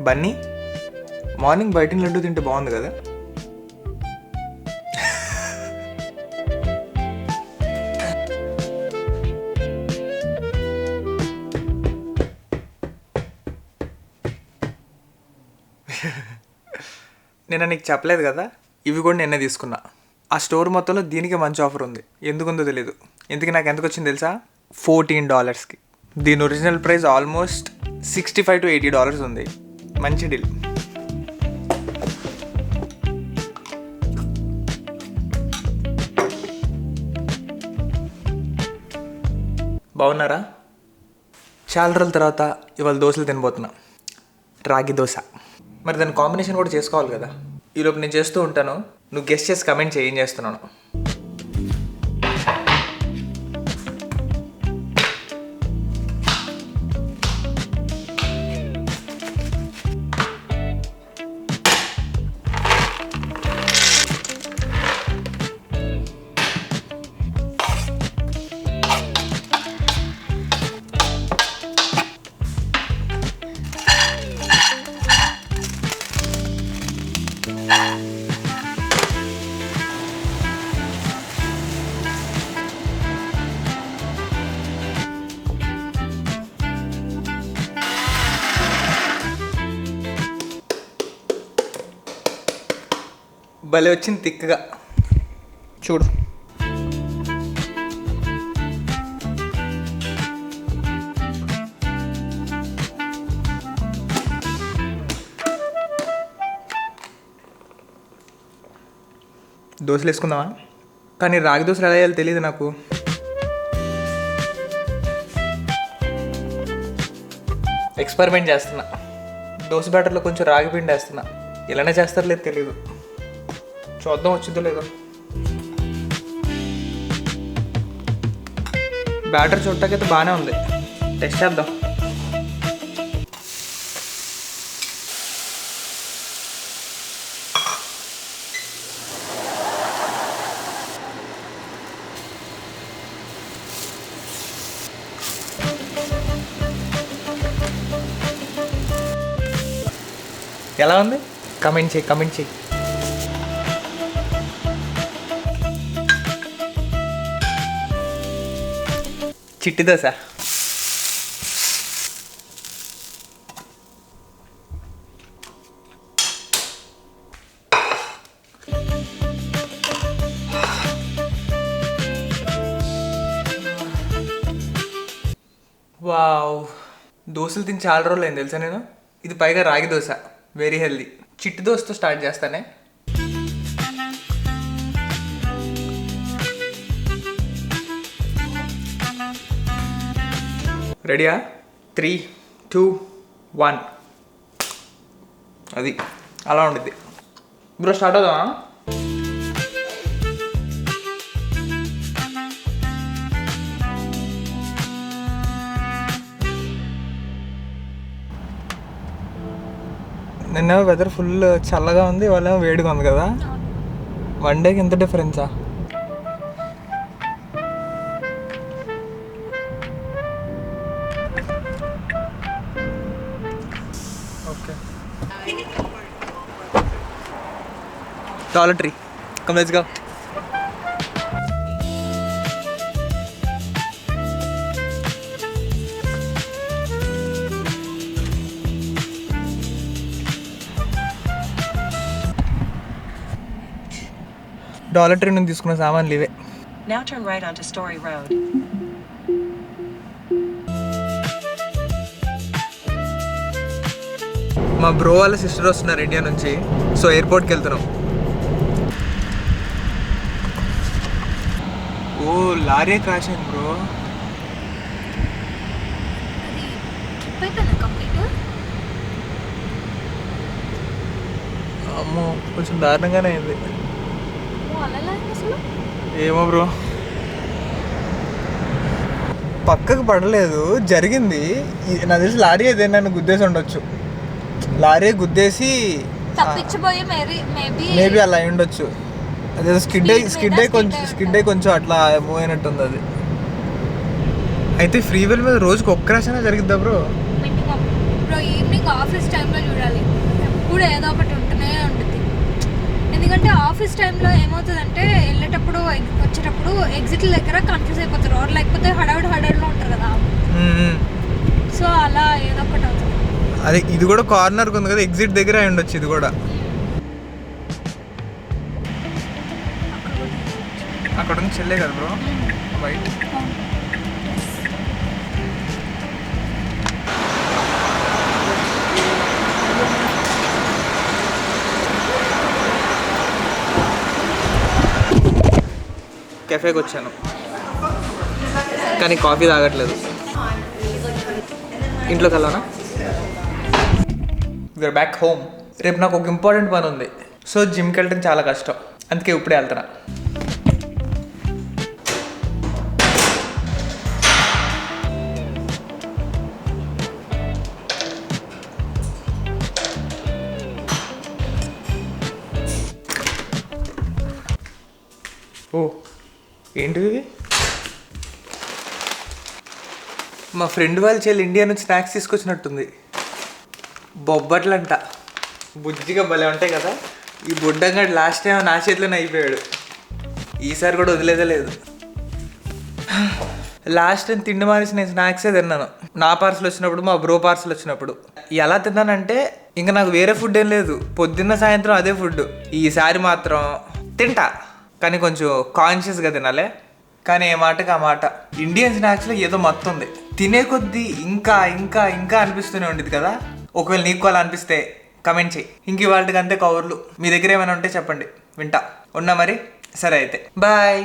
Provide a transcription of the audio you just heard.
Bunny, morning బయట లడ్డు తింటే బాగుంది కదా. నేను నీకు చెప్పలేదు కదా, ఇవి కూడా నిన్నే తీసుకున్నా. ఆ స్టోర్ మొత్తంలో దీనికి మంచి ఆఫర్ ఉంది. ఎందుకుందో తెలియదు. ఇందుకు నాకు ఎంతకు వచ్చింది తెలుసా? $14కి. దీని ఒరిజినల్ ప్రైస్ ఆల్మోస్ట్ $65 to $80 ఉంది. మంచి డీల్. బాగున్నారా? చాలా రోజుల తర్వాత ఇవాళ దోశలు తినబోతున్నా. రాగి దోశ. మరి దాని కాంబినేషన్ కూడా చేసుకోవాలి కదా. ఈలోపు నేను చేస్తూ ఉంటాను, నువ్వు గెస్ట్ చేసి కమెంట్ చేయి ఏం చేస్తున్నాను. భలే వచ్చింది తిక్కగా, చూడు. దోశలు వేసుకుందామా? కానీ రాగి దోశలు ఎలా వేయాలో తెలియదు నాకు. ఎక్స్పెరిమెంట్ చేస్తున్నా. దోశ బ్యాటర్లో కొంచెం రాగి పిండి వేస్తున్నా. ఇలానే చేస్తారో లేదు తెలీదు. చూద్దాం వచ్చిందో లేదో. బ్యాటర్ చూడటాకైతే బాగానే ఉంది. టెస్ట్ చేద్దాం. ఎలా ఉంది? కమెంట్ చేయి. చిట్టి దోశ. వావ్, దోశలు తిని చాలా రోజులు అయింది తెలుసా నేను. ఇది పైగా రాగి దోశ, వెరీ హెల్దీ. చిట్టి దోశతో స్టార్ట్ చేస్తానే. రెడీయా? 3, 2, 1. అది అలా ఉండిద్ది. బ్రో స్టార్ట్ అవుదామా? నిన్న వెదర్ ఫుల్ చల్లగా ఉంది, ఇవాళ వేడిగా ఉంది కదా. వన్ డేకి ఎంత డిఫరెన్సా? Okay, toiletry. Come let's go. Toiletry నుంచి తీసుకున్న సామాన్లు ఇవే. Now turn right onto Story Road. మా బ్రో వాళ్ళ సిస్టర్ వస్తున్నారు ఇండియా నుంచి, సో ఎయిర్పోర్ట్కి వెళ్తున్నాం. ఓ లారీ క్రాష్ అయింది బ్రో. అమ్మో, కొంచెం దారుణంగానే అయింది. ఏమో బ్రో, పక్కకు పడలేదు, జరిగింది. నాకు తెలిసి లారీ అయితే నన్ను గుద్దేసి ఉండొచ్చు. లారీ గుద్దేసి మేబీ అలా అయి ఉండొచ్చు. అదే స్కిడ్ అయి కొంచెం అట్లా మూవ్ అయినట్టుంది అది. అయితే ఫ్రీ వీల్ మీద రోజుకి ఒక్క క్రాష్ అయినా జరిగిద్దా బ్రో? మార్నింగ్ ఆఫీస్ టైంలో చూడాలి. ఎప్పుడు ఏదో ఒకటి ఉంటూనే ఉంటుంది. ఎందుకంటే ఆఫీస్ టైంలో ఏమవుతుందంటే వెళ్ళేటప్పుడు వచ్చేటప్పుడు ఎగ్జిట్ల దగ్గర కన్ఫ్యూజ్ అయిపోతారు, ఆర్ లేకపోతే హడావిడిలో ఉంటారు కదా. సో అలా ఏదో ఒకటి అవుతుంది. అదే ఇది కూడా కార్నర్కి ఉంది కదా, ఎగ్జిట్ దగ్గర అయి ఉండొచ్చు ఇది కూడా. అక్కడ నుంచి చెల్లే కదా బ్రో వైట్. కెఫేకి వచ్చాను కానీ కాఫీ తాగట్లేదు. ఇంట్లోకి వెళ్ళానా? We are back home. రేపు నాకు ఒక ఇంపార్టెంట్ పని ఉంది, సో జిమ్కి వెళ్ళడం చాలా కష్టం, అందుకే ఇప్పుడే వెళ్తున్నా. ఓ ఏంటిది? మా ఫ్రెండ్ వాళ్ళ చెల్లి ఇండియా నుంచి స్నాక్స్ తీసుకొచ్చినట్టుంది. బొబ్బట్లంట, బుజ్జిగా భలే ఉంటాయి కదా. ఈ బుడ్డంగాడు లాస్ట్ టైం నా చేతిలోనే అయిపోయాడు, ఈసారి కూడా వదిలేదే లేదు. లాస్ట్ టైం తిండి మానేసి నేను స్నాక్సే తిన్నాను, నా పార్సల్ వచ్చినప్పుడు, మా బ్రో పార్సల్ వచ్చినప్పుడు. ఎలా తిన్నానంటే ఇంకా నాకు వేరే ఫుడ్ ఏం లేదు, పొద్దున్న సాయంత్రం అదే ఫుడ్. ఈసారి మాత్రం తింటా కానీ కొంచెం కాన్షియస్గా తినాలే. కానీ ఏ మాటకి ఆ మాట, ఇండియన్ స్నాక్స్లో ఏదో మొత్తం ఉంది. తినే కొద్దీ ఇంకా ఇంకా ఇంకా అనిపిస్తూనే ఉండేది కదా. ఒకవేళ నీకు అలా అనిపిస్తే కమెంట్ చేయి. ఇంక ఇవాళకి అంతే కవర్లు. మీ దగ్గర ఏమైనా ఉంటే చెప్పండి, వింటా. ఉన్నా మరి? సరే అయితే బాయ్.